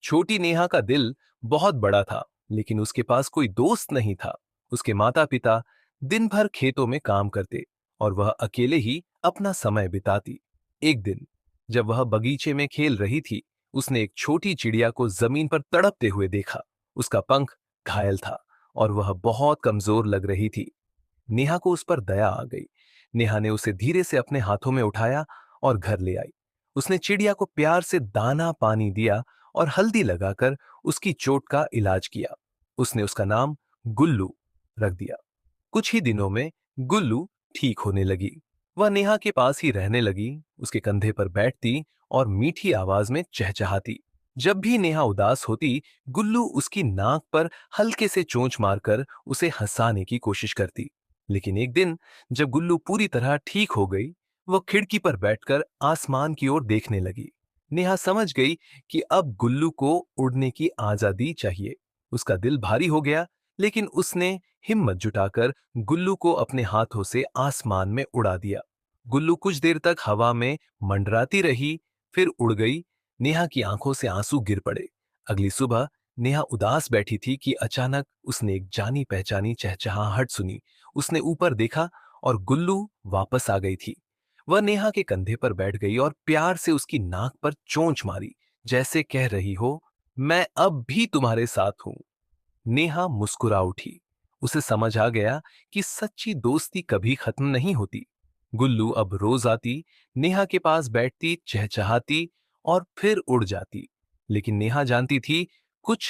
छोटी नेहा का दिल बहुत बड़ा था, लेकिन उसके पास कोई दोस्त नहीं था। उसके माता पिता दिन भर खेतों में काम करते और वह अकेले ही अपना समय बिताती। एक दिन जब वह बगीचे में खेल रही थी, उसने एक छोटी चिड़िया को जमीन पर तड़पते हुए देखा। उसका पंख घायल था और वह बहुत कमजोर लग रही थी। नेहा को उस पर दया आ गई। नेहा ने उसे धीरे से अपने हाथों में उठाया और घर ले आई। उसने चिड़िया को प्यार से दाना पानी दिया और हल्दी लगाकर उसकी चोट का इलाज किया। उसने उसका नाम गुल्लू रख दिया। कुछ ही दिनों में गुल्लू ठीक होने लगी। वह नेहा के पास ही रहने लगी, उसके कंधे पर बैठती और मीठी आवाज में चहचहाती। जब भी नेहा उदास होती, गुल्लू उसकी नाक पर हल्के से चोंच मारकर उसे हंसाने की कोशिश करती। लेकिन एक दिन जब गुल्लू पूरी तरह ठीक हो गई, वह खिड़की पर बैठकर आसमान की ओर देखने लगी। नेहा समझ गई कि अब गुल्लू को उड़ने की आजादी चाहिए। उसका दिल भारी हो गया, लेकिन उसने हिम्मत जुटाकर गुल्लू को अपने हाथों से आसमान में उड़ा दिया। गुल्लू कुछ देर तक हवा में मंडराती रही, फिर उड़ गई। नेहा की आंखों से आंसू गिर पड़े। अगली सुबह नेहा उदास बैठी थी कि अचानक उसने एक जानी पहचानी चहचहाहट सुनी। उसने ऊपर देखा और गुल्लू वापस आ गई थी। वह नेहा के कंधे पर बैठ गई और प्यार से उसकी नाक पर चोंच मारी, जैसे कह रही हो, मैं अब भी तुम्हारे साथ हूं। नेहा मुस्कुरा उठी। उसे समझ आ गया कि सच्ची दोस्ती कभी खत्म नहीं होती। गुल्लू अब रोज आती, नेहा के पास बैठती, चहचहाती और फिर उड़ जाती। लेकिन नेहा जानती थी, कुछ